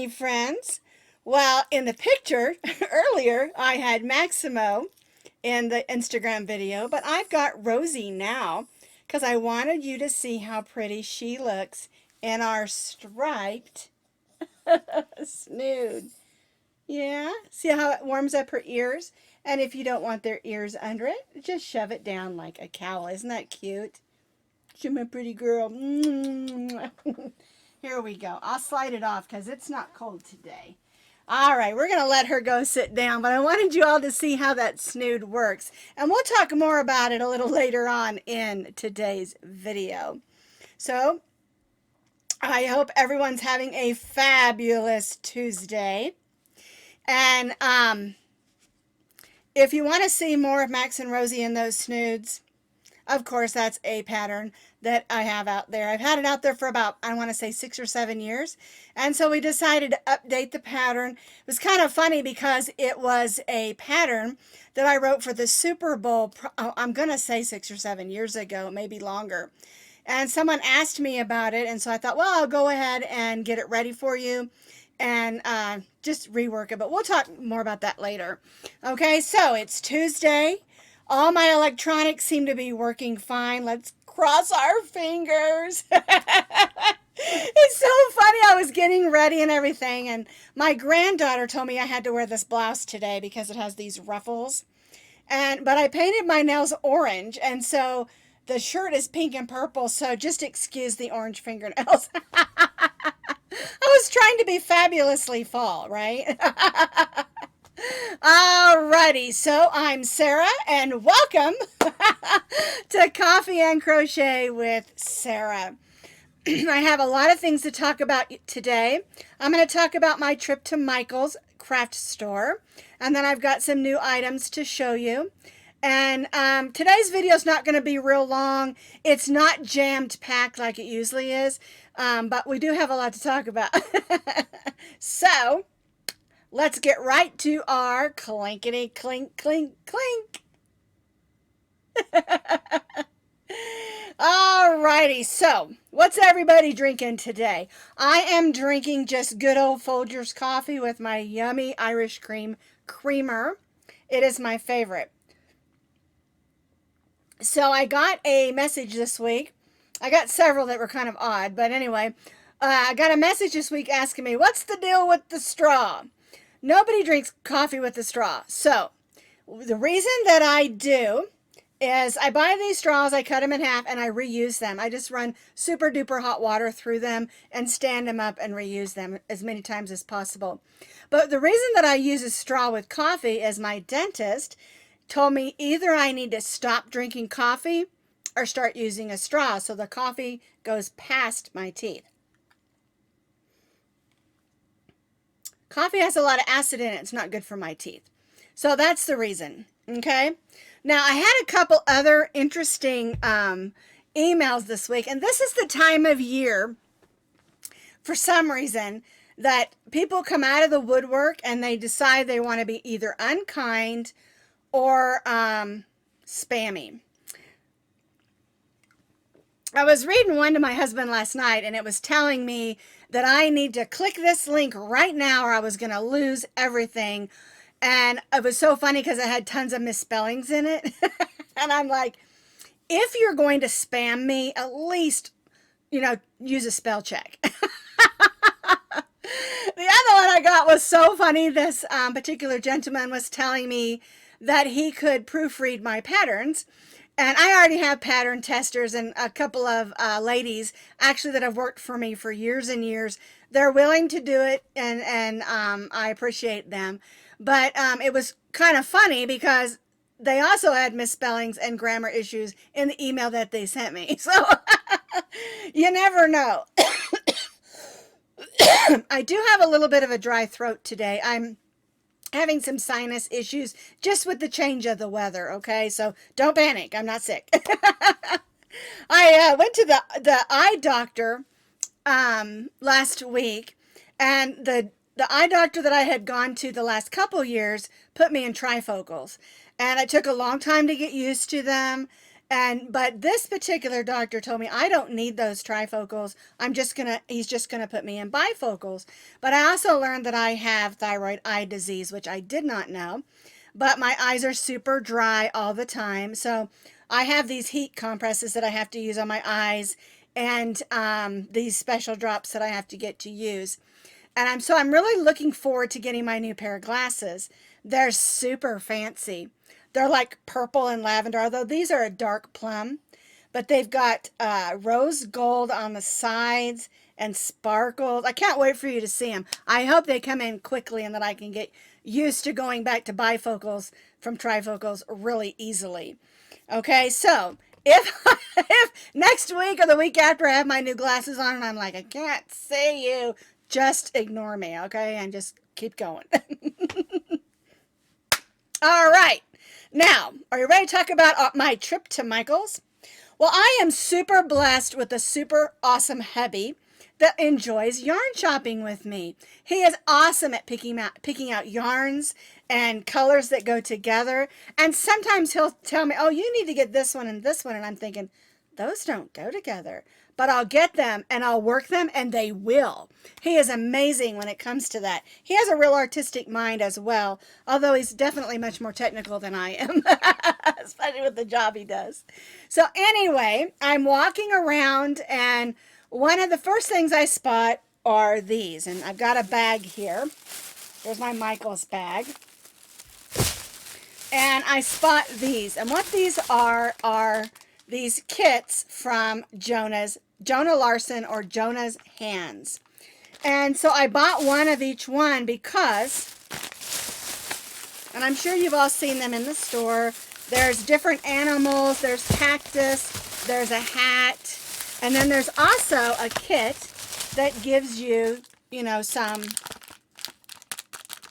Yarnie friends. Well, in the picture earlier, I had Maximo in the Instagram video, but I've got Rosie now because I wanted you to see how pretty she looks in our striped snood. Yeah, see how it warms up her ears? And if you don't want their ears under it, just shove it down like a cowl. Isn't that cute? She's my pretty girl. Here we go. I'll slide it off because it's not cold today. All right, we're going to let her go sit down, but I wanted you all to see how that snood works. And we'll talk more about it a little later on in today's video. So, I hope everyone's having a fabulous Tuesday. And if you want to see more of Max and Rosie in those snoods, of course, that's a pattern that I have out there. I've had it out there for about, I want to say 6 or 7 years. And so we decided to update the pattern. It was kind of funny because it was a pattern that I wrote for the Super Bowl, I'm going to say 6 or 7 years ago, maybe longer. And someone asked me about it. And so I thought, well, I'll go ahead and get it ready for you and just rework it. But we'll talk more about that later. Okay, so it's Tuesday. All my electronics seem to be working fine. Let's cross our fingers. It's so funny. I was getting ready and everything, and my granddaughter told me I had to wear this blouse today because it has these ruffles. But I painted my nails orange, and so the shirt is pink and purple, so just excuse the orange fingernails. I was trying to be fabulously fall, right? Alrighty, so I'm Sarah, and welcome to Coffee and Crochet with Sarah. I have a lot of things to talk about today. I'm going to talk about my trip to Michael's craft store, and then I've got some new items to show you. And today's video is not going to be real long. It's not jammed packed like it usually is, but we do have a lot to talk about. So, let's get right to our clinkety clink clink clink. Alrighty, so what's everybody drinking today? I am drinking just good old Folgers coffee with my yummy Irish cream creamer. It is my favorite. So I got a message this week. I got several that were kind of odd, but anyway, I got a message this week asking me, what's the deal with the straw? Nobody drinks coffee with a straw. So the reason that I do is I buy these straws, I cut them in half, and I reuse them. I just run super duper hot water through them and stand them up and reuse them as many times as possible. But the reason that I use a straw with coffee is my dentist told me either I need to stop drinking coffee or start using a straw so the coffee goes past my teeth. Coffee has a lot of acid in it. It's not good for my teeth. So that's the reason. Okay. Now, I had a couple other interesting emails this week. And this is the time of year, for some reason, that people come out of the woodwork and they decide they want to be either unkind or spammy. I was reading one to my husband last night, and it was telling me that I need to click this link right now or I was going to lose everything. And it was so funny because it had tons of misspellings in it. And I'm like, if you're going to spam me, at least, use a spell check. The other one I got was so funny. This particular gentleman was telling me that he could proofread my patterns. And I already have pattern testers and a couple of ladies actually that have worked for me for years and years. They're willing to do it, and I appreciate them. But it was kind of funny because they also had misspellings and grammar issues in the email that they sent me. So you never know. I do have a little bit of a dry throat today. I'm having some sinus issues just with the change of the weather, okay? So don't panic. I'm not sick. I went to the eye doctor last week, and the eye doctor that I had gone to the last couple years put me in trifocals. And it took a long time to get used to them. But this particular doctor told me I don't need those trifocals. He's just gonna put me in bifocals. But I also learned that I have thyroid eye disease, which I did not know. But my eyes are super dry all the time. So I have these heat compresses that I have to use on my eyes, and these special drops that I have to get to use. And I'm really looking forward to getting my new pair of glasses. They're super fancy. They're like purple and lavender, although these are a dark plum. But they've got rose gold on the sides and sparkles. I can't wait for you to see them. I hope they come in quickly and that I can get used to going back to bifocals from trifocals really easily. Okay, so if next week or the week after I have my new glasses on and I'm like, I can't see you, just ignore me, okay? And just keep going. All right. Now, are you ready to talk about my trip to Michael's? Well, I am super blessed with a super awesome hubby that enjoys yarn shopping with me. He is awesome at picking out yarns and colors that go together. And sometimes he'll tell me, oh, you need to get this one. And I'm thinking, those don't go together. But I'll get them and I'll work them, and they will. He is amazing when it comes to that. He has a real artistic mind as well, although he's definitely much more technical than I am, especially with the job he does. So anyway, I'm walking around, and one of the first things I spot are these. And I've got a bag here. There's my Michael's bag. And I spot these. And what these are these kits from Jonah Larson, or Jonah's Hands. And so I bought one of each one because, and I'm sure you've all seen them in the store, there's different animals, there's cactus, there's a hat, and then there's also a kit that gives you, some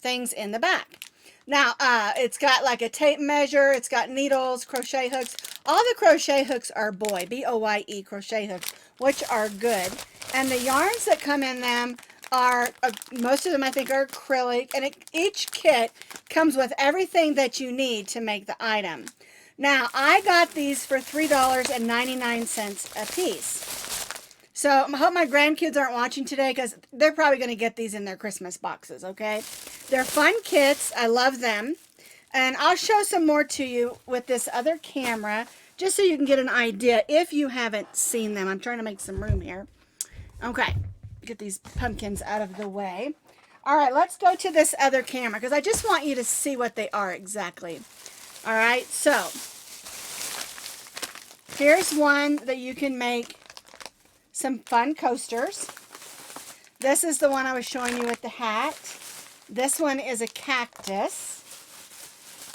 things in the back. Now, it's got like a tape measure, it's got needles, crochet hooks. All the crochet hooks are Boye, B-O-Y-E crochet hooks, which are good. And the yarns that come in them are, most of them I think are acrylic, and each kit comes with everything that you need to make the item. Now, I got these for $3.99 a piece. So I hope my grandkids aren't watching today, because they're probably going to get these in their Christmas boxes, okay? They're fun kits. I love them. And I'll show some more to you with this other camera, just so you can get an idea if you haven't seen them. I'm trying to make some room here. Okay, get these pumpkins out of the way. All right, let's go to this other camera, because I just want you to see what they are exactly. All right, so here's one that you can make some fun coasters. This is the one I was showing you with the hat. This one is a cactus.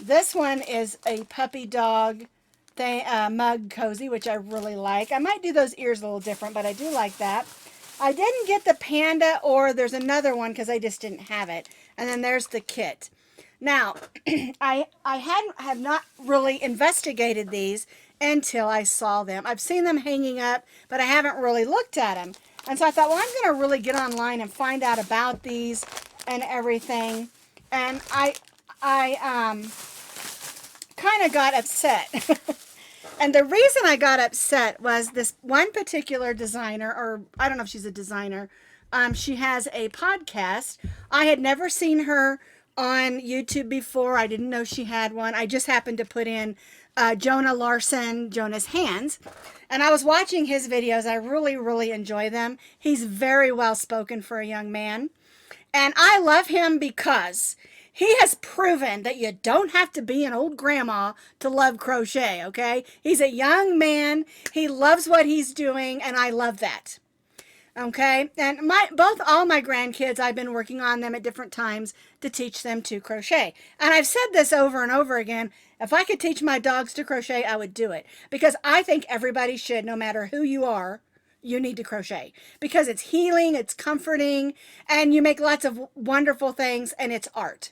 This one is a puppy dog mug cozy, which I really like. I might do those ears a little different, but I do like that. I didn't get the panda, or there's another one because I just didn't have it. And then there's the kit. Now, I have not really investigated these until I saw them. I've seen them hanging up, but I haven't really looked at them. And so I thought, well, I'm going to really get online and find out about these and everything. And I kind of got upset. And the reason I got upset was this one particular designer, or I don't know if she's a designer. She has a podcast. I had never seen her on YouTube before. I didn't know she had one. I just happened to put in Jonah Larson, Jonah's Hands. And I was watching his videos. I really, really enjoy them. He's very well spoken for a young man. And I love him because he has proven that you don't have to be an old grandma to love crochet, okay? He's a young man. He loves what he's doing, and I love that. Okay? And all my grandkids, I've been working on them at different times to teach them to crochet. And I've said this over and over again. If I could teach my dogs to crochet, I would do it. Because I think everybody should, no matter who you are, you need to crochet. Because it's healing, it's comforting, and you make lots of wonderful things, and it's art.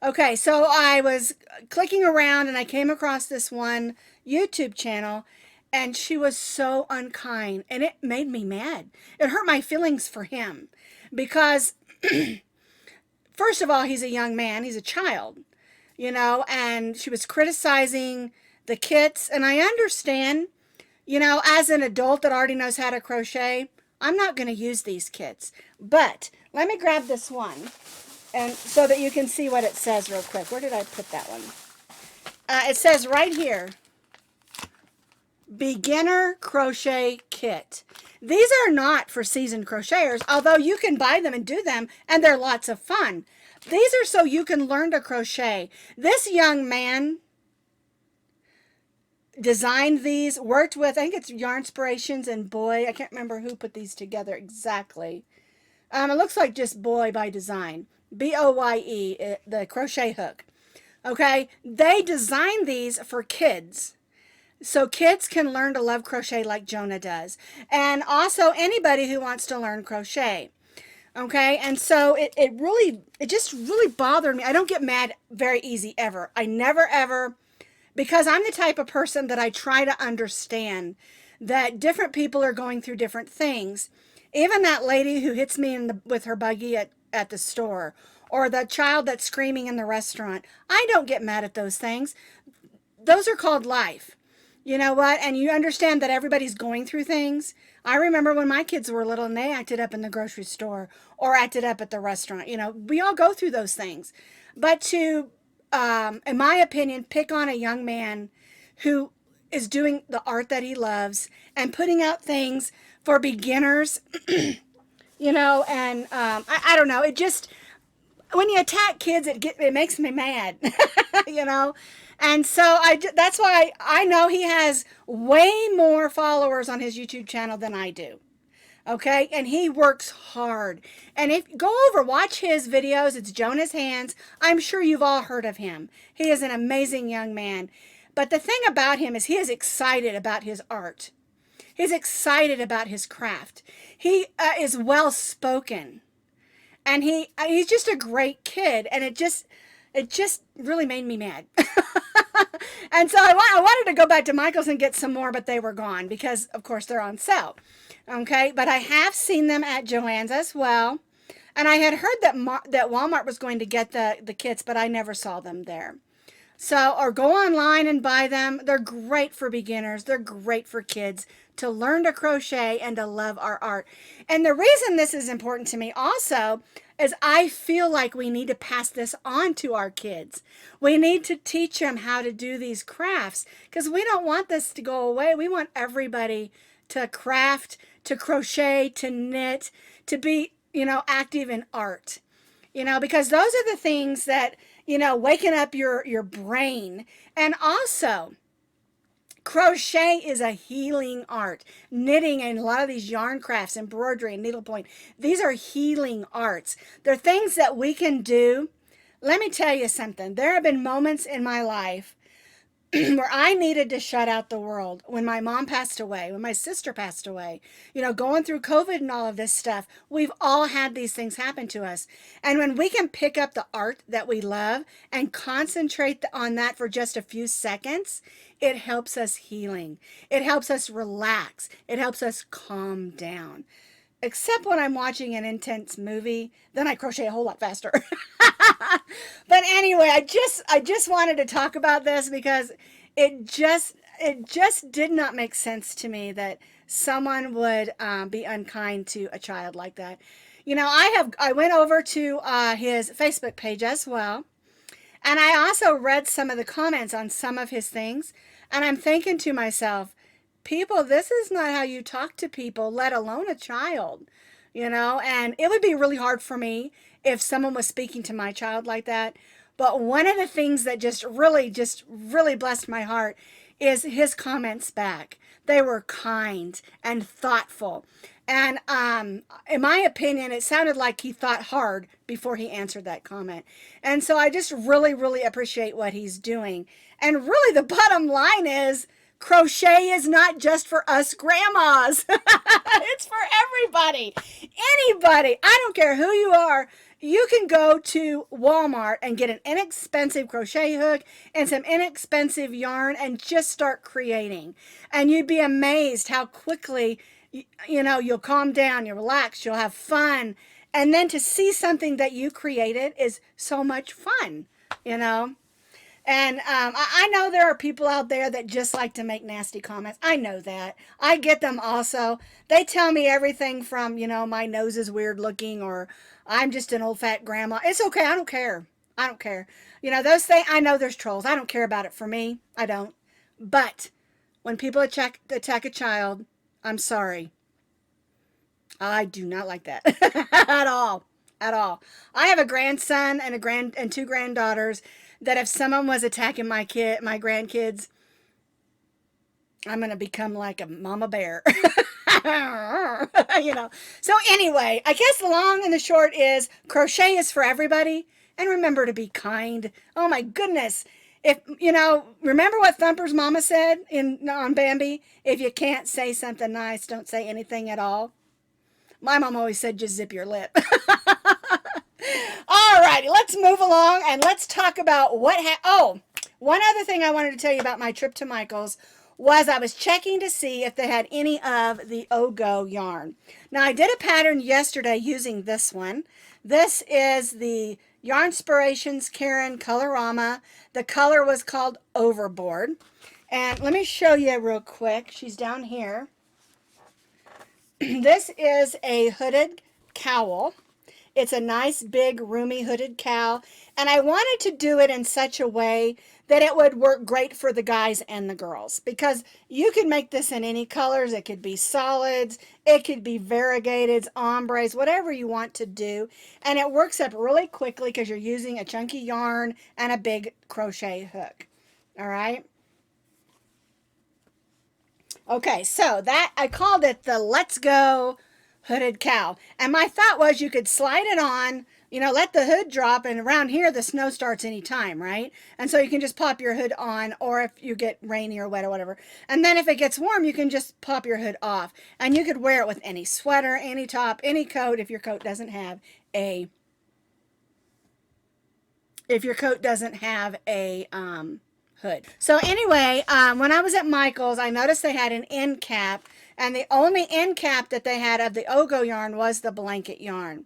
Okay, so I was clicking around, and I came across this one YouTube channel, and she was so unkind, and it made me mad. It hurt my feelings for him. Because, first of all, he's a young man. He's a child. And she was criticizing the kits. And I understand, you know, as an adult that already knows how to crochet, I'm not going to use these kits. But let me grab this one and so that you can see what it says real quick. Where did I put that one? It says right here, beginner crochet kit. These are not for seasoned crocheters, although you can buy them and do them, and they're lots of fun. These are so you can learn to crochet. This young man designed these, worked with, I think it's Yarnspirations and Boye. I can't remember who put these together exactly. It looks like just Boye by Design. Boye, the crochet hook. Okay, they designed these for kids. So kids can learn to love crochet like Jonah does. And also anybody who wants to learn crochet. Okay, and so it just really bothered me. I don't get mad very easy ever. I never ever, because I'm the type of person that I try to understand that different people are going through different things. Even that lady who hits me with her buggy at the store, or the child that's screaming in the restaurant. I don't get mad at those things. Those are called life. You know what? And you understand that everybody's going through things. I remember when my kids were little and they acted up in the grocery store or acted up at the restaurant. You know, we all go through those things. But to, in my opinion, pick on a young man who is doing the art that he loves and putting out things for beginners, you know, and I don't know. It just, when you attack kids, it makes me mad, you know. And so that's why I know he has way more followers on his YouTube channel than I do. Okay, and he works hard. And if go over, watch his videos. It's Jonah's Hands. I'm sure you've all heard of him. He is an amazing young man. But the thing about him is he is excited about his art. He's excited about his craft. He is well spoken, and he's just a great kid. And it just really made me mad. And so I wanted to go back to Michael's and get some more, but they were gone because, of course, they're on sale. Okay, but I have seen them at Joann's as well. And I had heard that Walmart was going to get the kits, but I never saw them there. So, or go online and buy them. They're great for beginners. They're great for kids to learn to crochet and to love our art. And the reason this is important to me also is I feel like we need to pass this on to our kids. We need to teach them how to do these crafts because we don't want this to go away. We want everybody to craft, to crochet, to knit, to be, you know, active in art. You know, because those are the things that, you know, waking up your brain. And also, crochet is a healing art. Knitting and a lot of these yarn crafts, embroidery and needlepoint, these are healing arts. They're things that we can do. Let me tell you something. There have been moments in my life where I needed to shut out the world. When my mom passed away, when my sister passed away, you know, going through COVID and all of this stuff, we've all had these things happen to us. And when we can pick up the art that we love and concentrate on that for just a few seconds, it helps us healing. It helps us relax. It helps us calm down. Except when I'm watching an intense movie, then I crochet a whole lot faster. But anyway, I just wanted to talk about this because it just did not make sense to me that someone would be unkind to a child like that. You know, I went over to his Facebook page as well, and I also read some of the comments on some of his things, and I'm thinking to myself, people, this is not how you talk to people, let alone a child, you know. And it would be really hard for me if someone was speaking to my child like that. But one of the things that just really blessed my heart is his comments back. They were kind and thoughtful. And in my opinion, it sounded like he thought hard before he answered that comment. And so I just really appreciate what he's doing. And really the bottom line is, crochet is not just for us grandmas. It's for everybody. Anybody. I don't care who you are. You can go to Walmart and get an inexpensive crochet hook and some inexpensive yarn and just start creating. And you'd be amazed how quickly, you know, you'll calm down, you'll relax, you'll have fun. And then to see something that you created is so much fun, you know. And I know there are people out there that just like to make nasty comments. I know that. I get them also. They tell me everything from, my nose is weird looking or I'm just an old fat grandma. It's okay. I don't care. I don't care. Those things, I know there's trolls. I don't care about it. For me, I don't. But when people attack a child, I'm sorry. I do not like that at all. At all. I have a grandson and two granddaughters that if someone was attacking my grandkids, I'm gonna become like a mama bear. you know. So anyway, I guess the long and the short is crochet is for everybody, and remember to be kind. Oh my goodness. If remember what Thumper's mama said on Bambi? If you can't say something nice, don't say anything at all. My mom always said just zip your lip. All righty, let's move along and let's talk about one other thing I wanted to tell you about my trip to Michael's was I was checking to see if they had any of the Ogo yarn. Now, I did a pattern yesterday using this one. This is the Yarnspirations Karen Colorama. The color was called Overboard. And let me show you real quick. She's down here. This is a hooded cowl. It's a nice, big, roomy hooded cowl. And I wanted to do it in such a way that it would work great for the guys and the girls. Because you could make this in any colors. It could be solids. It could be variegateds, ombres, whatever you want to do. And it works up really quickly because you're using a chunky yarn and a big crochet hook. All right. Okay, so that I called it the Let's Go hooded cowl. And my thought was you could slide it on, let the hood drop, and around here the snow starts anytime, right? And so you can just pop your hood on, or if you get rainy or wet or whatever. And then if it gets warm, you can just pop your hood off. And you could wear it with any sweater, any top, any coat if your coat doesn't have a hood. So anyway, when I was at Michael's, I noticed they had an end cap, and the only end cap that they had of the Ogo yarn was the blanket yarn.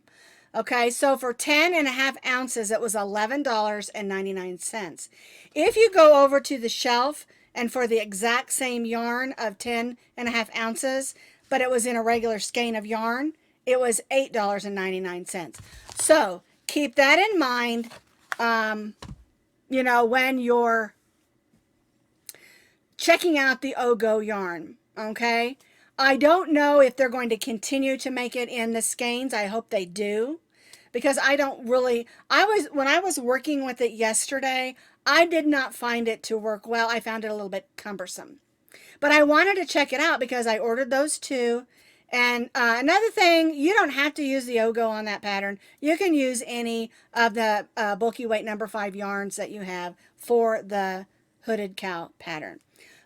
Okay, so for 10.5 ounces, it was $11.99. If you go over to the shelf and for the exact same yarn of 10.5 ounces, but it was in a regular skein of yarn, it was $8.99. So keep that in mind, when you're checking out the Ogo yarn, okay? I don't know if they're going to continue to make it in the skeins. I hope they do, because when I was working with it yesterday, I did not find it to work well. I found it a little bit cumbersome. But I wanted to check it out because I ordered those two. And another thing, you don't have to use the Ogo on that pattern. You can use any of the bulky weight number 5 yarns that you have for the hooded cow pattern.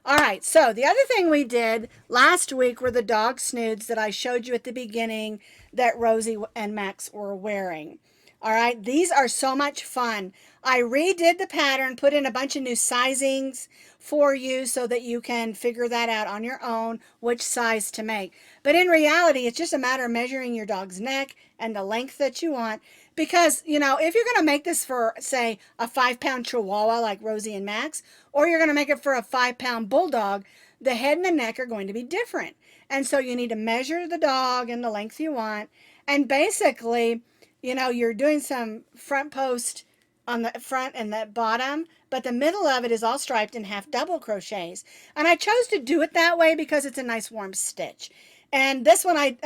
All right, so the other thing we did last week were the dog snoods that I showed you at the beginning that Rosie and Max were wearing. All right, these are so much fun. I redid the pattern, put in a bunch of new sizings for you so that you can figure that out on your own, which size to make. But in reality, it's just a matter of measuring your dog's neck and the length that you want. Because, if you're going to make this for, say, a 5-pound Chihuahua like Rosie and Max, or you're going to make it for a 5-pound Bulldog, the head and the neck are going to be different. And so you need to measure the dog and the length you want. And basically, you're doing some front post on the front and the bottom, but the middle of it is all striped in half double crochets. And I chose to do it that way because it's a nice warm stitch. And this one I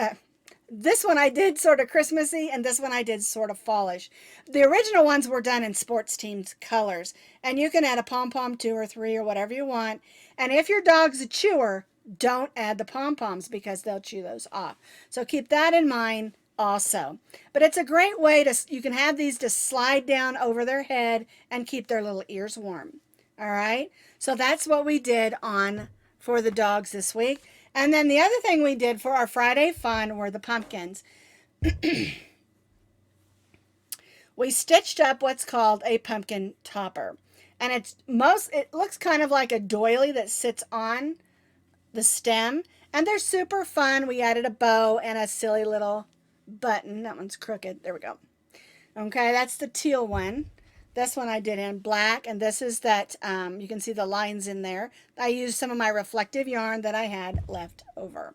did sort of Christmassy, and this one I did sort of fallish. The original ones were done in sports teams colors, and you can add a pom-pom 2 or 3 or whatever you want. And if your dog's a chewer, don't add the pom-poms because they'll chew those off. So keep that in mind also. But it's a great way you can have these to slide down over their head and keep their little ears warm. All right, so that's what we did for the dogs this week. And then the other thing we did for our Friday fun were the pumpkins. We stitched up what's called a pumpkin topper. And it looks kind of like a doily that sits on the stem. And they're super fun. We added a bow and a silly little button. That one's crooked. There we go. Okay, that's the teal one. This one I did in black, and this is that, you can see the lines in there. I used some of my reflective yarn that I had left over.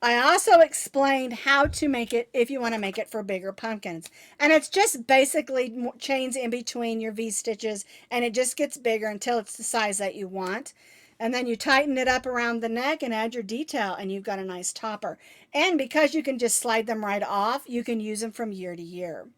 I also explained how to make it if you want to make it for bigger pumpkins. And it's just basically chains in between your V-stitches, and it just gets bigger until it's the size that you want. And then you tighten it up around the neck and add your detail, and you've got a nice topper. And because you can just slide them right off, you can use them from year to year.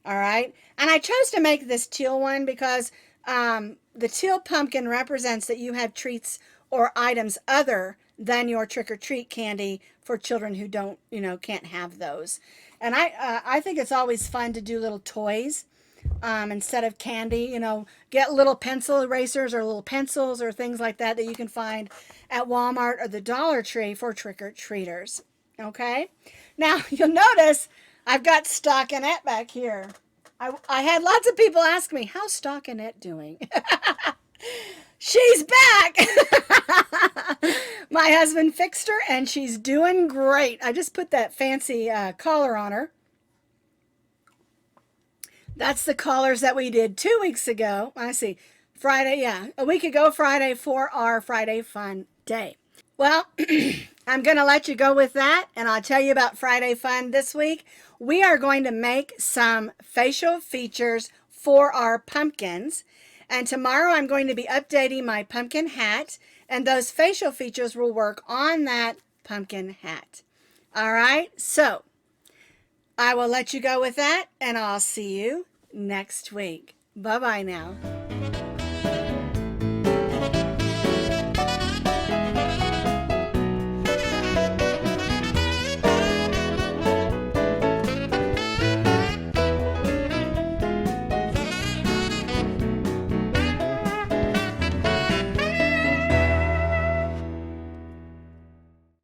All right. And I chose to make this teal one because the teal pumpkin represents that you have treats or items other than your trick-or-treat candy for children who don't, can't have those. And I think it's always fun to do little toys instead of candy. Get little pencil erasers or little pencils or things like that that you can find at Walmart or the Dollar Tree for trick-or-treaters. Okay. Now you'll notice I've got Stockinette back here. I had lots of people ask me, how's Stockinette doing? She's back. My husband fixed her and she's doing great. I just put that fancy collar on her. That's the collars that we did 2 weeks ago. I see. Friday, yeah. A week ago Friday for our Friday Fun Day. Well, I'm going to let you go with that, and I'll tell you about Friday Fun this week. We are going to make some facial features for our pumpkins, and tomorrow I'm going to be updating my pumpkin hat, and those facial features will work on that pumpkin hat. All right, so I will let you go with that, and I'll see you next week. Bye-bye now.